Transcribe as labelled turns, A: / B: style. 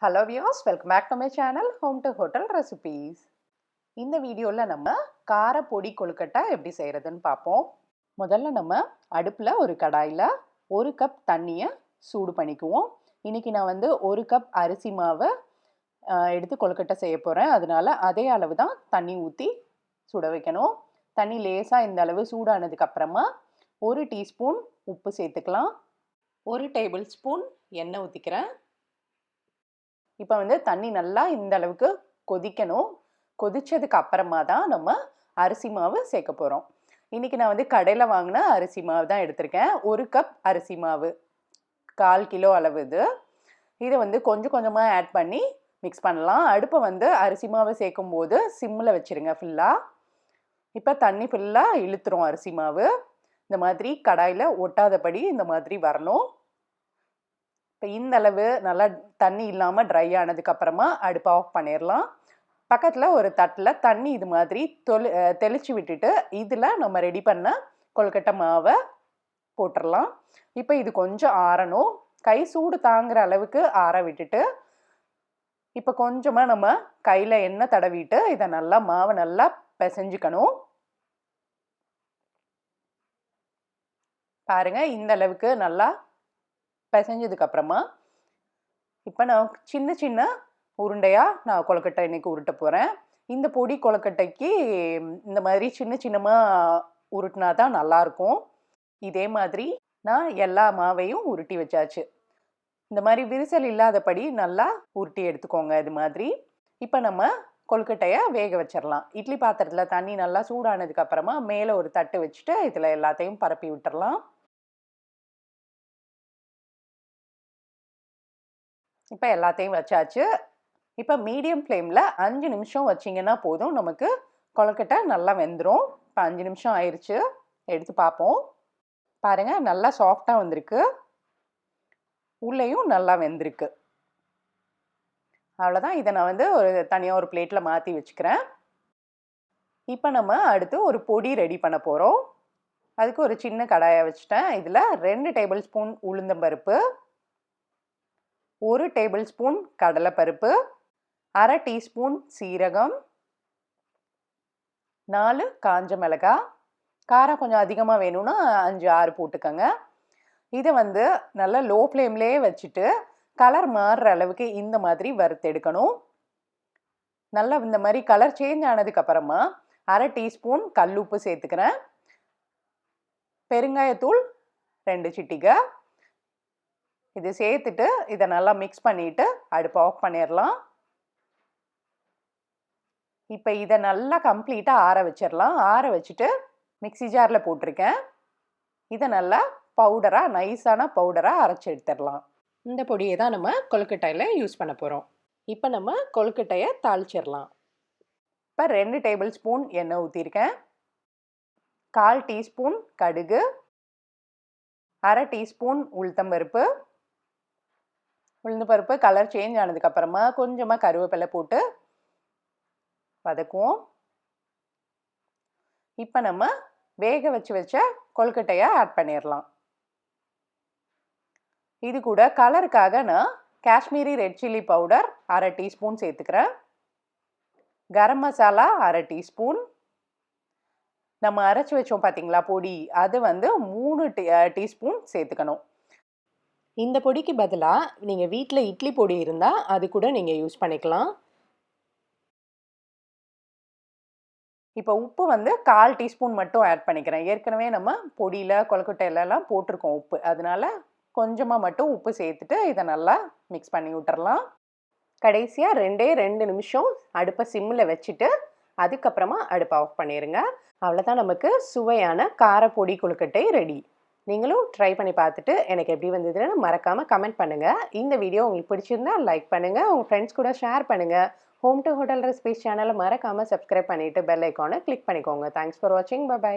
A: Hello viewers, welcome back to my channel Home2Hotel Recipes. இந்த வீடியோல நம்ம கார பொடி கொழுக்கட்டை எப்படி செய்யறதுன்னு பார்ப்போம். முதல்ல நம்ம அடுப்புல ஒரு கடாயில 1 கப் தண்ணியை சூடு பண்ணிக்குவோம். இன்னைக்கு நான் வந்து 1 கப் அரிசி மாவை எடுத்து கொழுக்கட்டை செய்ய போறேன். அதனால அதே அளவு தான் தண்ணி ஊற்றி சுட வைக்கணும். தண்ணி லேசா இந்த அளவு சூடானதுக்கு அப்புறமா 1 டீஸ்பூன் உப்பு சேர்த்துக்கலாம். 1 டேபிள் ஸ்பூன் எண்ணெய் ஊற்றிக்கிறேன். இப்போ வந்து தண்ணி நல்லா இந்த அளவுக்கு கொதிக்கணும். கொதிச்சதுக்கு அப்புறமா தான் நம்ம அரிசி மாவு சேர்க்க போகிறோம். இன்றைக்கி நான் வந்து கடையில் வாங்கின அரிசி மாவு தான் எடுத்திருக்கேன். 1 கப் அரிசி மாவு 1/4 கிலோ அளவு இது. இதை வந்து கொஞ்சம் கொஞ்சமாக ஆட் பண்ணி மிக்ஸ் பண்ணலாம். அடுப்பை வந்து அரிசி மாவு சேர்க்கும் போது சிம்மில் வச்சுருங்க ஃபுல்லாக. இப்போ தண்ணி ஃபுல்லாக இழுத்துரும் அரிசி மாவு. இந்த மாதிரி கடாயில் ஒட்டாதபடி இந்த மாதிரி வரணும். இப்போ இந்த அளவு நல்லா தண்ணி இல்லாமல் ட்ரை ஆனதுக்கப்புறமா அடுப்பை ஆஃப் பண்ணிடலாம். பக்கத்தில் ஒரு தட்டில் தண்ணி இது மாதிரி தெளித்து விட்டுட்டு இதில் நம்ம ரெடி பண்ண கொழுக்கட்டை மாவை போட்டுடலாம். இப்போ இது கொஞ்சம் ஆறணும். கை சூடு தாங்குற அளவுக்கு ஆற விட்டுட்டு இப்போ கொஞ்சமாக நம்ம கையில் எண்ணெய் தடவிட்டு இதை நல்லா மாவை நல்லா பிசைஞ்சுக்கணும். பாருங்கள், இந்த அளவுக்கு நல்லா பிசைஞ்சதுக்கு அப்புறமா இப்போ நான் சின்ன சின்ன உருண்டையாக நான் கொழுக்கட்டை இன்னைக்கு உருட்ட போகிறேன். இந்த பொடி கொழுக்கட்டைக்கு இந்த மாதிரி சின்ன சின்னமாக உருட்டினா தான் நல்லாயிருக்கும். இதே மாதிரி நான் எல்லா மாவையும் உருட்டி வச்சாச்சு. இந்த மாதிரி விரிசல் இல்லாதபடி நல்லா உருட்டி எடுத்துக்கோங்க இது மாதிரி. இப்போ நம்ம கொழுக்கட்டையை வேக வச்சிடலாம். இட்லி பாத்திரத்தில் தண்ணி நல்லா சூடானதுக்கு அப்புறமா மேலே ஒரு தட்டு வச்சுட்டு இதில் எல்லாத்தையும் பரப்பி விட்டுறலாம். இப்போ எல்லாத்தையும் வச்சாச்சு. இப்போ மீடியம் ஃப்ளேமில் 5 நிமிஷம் வச்சிங்கன்னா போதும், நமக்கு கொழுக்கட்டை நல்லா வெந்துடும். இப்போ 5 நிமிஷம் ஆயிடுச்சு. எடுத்து பார்ப்போம். பாருங்கள், நல்லா சாஃப்டாக வந்திருக்கு. உள்ளேயும் நல்லா வெந்திருக்கு. அவ்வளோதான். இதை நான் வந்து தனியாக ஒரு பிளேட்டில் மாற்றி வச்சுக்கிறேன். இப்போ நம்ம அடுத்து ஒரு பொடி ரெடி பண்ண போகிறோம். அதுக்கு ஒரு சின்ன கடாயை வச்சுட்டேன். இதில் 2 டேபிள் ஸ்பூன் உளுந்தம்பருப்பு, 1 டேபிள் ஸ்பூன் கடலைப்பருப்பு, 1/2 டீஸ்பூன் சீரகம், 4 காஞ்ச மிளகாய். காரம் கொஞ்சம் அதிகமாக வேணும்னா 5-6 போட்டுக்கோங்க. இதை வந்து நல்லா லோ ஃப்ளேம்லேயே வச்சுட்டு கலர் மாறுற அளவுக்கு இந்த மாதிரி வறுத்து எடுக்கணும். நல்லா இந்த மாதிரி கலர் சேஞ்ச் ஆனதுக்கப்புறமா 1/2 டீஸ்பூன் கல்லுப்பு சேர்த்துக்கிறேன். பெருங்காயத்தூள் 2 சிட்டிகை. இது சேர்த்துட்டு இதை நல்லா மிக்ஸ் பண்ணிவிட்டு அடுப்பை ஆஃப் பண்ணிடலாம். இப்போ இதை நல்லா கம்ப்ளீட்டாக ஆற வச்சிடலாம். ஆற வச்சுட்டு மிக்ஸி ஜாரில் போட்டிருக்கேன். இதை நல்லா பவுடராக நைஸான பவுடராக அரைச்சி எடுத்துடலாம். இந்த பொடியை தான் நம்ம கொழுக்கட்டையில் யூஸ் பண்ண போகிறோம். இப்போ நம்ம கொழுக்கட்டையை தாளிச்சிடலாம். இப்போ 2 டேபிள் ஸ்பூன் எண்ணெய் ஊற்றிருக்கேன். 1/4 டீஸ்பூன் கடுகு, 1/2 டீஸ்பூன் உளுத்தம்பருப்பு. உளுந்தம்பருப்பு கலர் சேஞ்ச் ஆனதுக்கப்புறமா கொஞ்சமாக கருவேப்பிலை போட்டு வதக்குவோம். இப்போ நம்ம வேக வச்ச கொழுக்கட்டையை ஆட் பண்ணிடலாம். இது கூட கலருக்காக நான் Kashmiri red chilli powder 1/2 teaspoon சேர்த்துக்கிறேன். கரம் மசாலா 1/2 டீஸ்பூன். நம்ம அரைச்சி வச்சோம் பார்த்தீங்களா பொடி, அது வந்து 3 டீஸ்பூன் சேர்த்துக்கணும். இந்த பொடிக்கு பதிலாக நீங்கள் வீட்டில் இட்லி பொடி இருந்தால் அது கூட நீங்கள் யூஸ் பண்ணிக்கலாம். இப்போ உப்பு வந்து 1/4 டீஸ்பூன் மட்டும் ஆட் பண்ணிக்கிறேன். ஏற்கனவே நம்ம பொடியில் கொழுக்கட்டையிலலாம் போட்டிருக்கோம் உப்பு. அதனால கொஞ்சமாக மட்டும் உப்பு சேர்த்துட்டு இதை நல்லா மிக்ஸ் பண்ணி விட்டுறலாம். கடைசியாக 2 நிமிஷம் அடுப்பை சிம்மில் வச்சுட்டு அதுக்கப்புறமா அடுப்பை ஆஃப் பண்ணிடுங்க. அவ்வளோதான், நமக்கு சுவையான கார பொடி கொழுக்கட்டை ரெடி. நீங்களும் ட்ரை பண்ணி பார்த்துட்டு எனக்கு எப்படி வந்ததுன்னு மறக்காமல் கமெண்ட் பண்ணுங்கள். இந்த வீடியோ உங்களுக்கு பிடிச்சிருந்தா லைக் பண்ணுங்கள், உங்கள் ஃப்ரெண்ட்ஸ் கூட ஷேர் பண்ணுங்கள். Home2Hotel Recipes சேனலை மறக்காமல் சப்ஸ்கிரைப் பண்ணிவிட்டு பெல் ஐக்கானை கிளிக் பண்ணிக்கோங்க. தேங்க்ஸ் ஃபார் வாட்சிங். பை.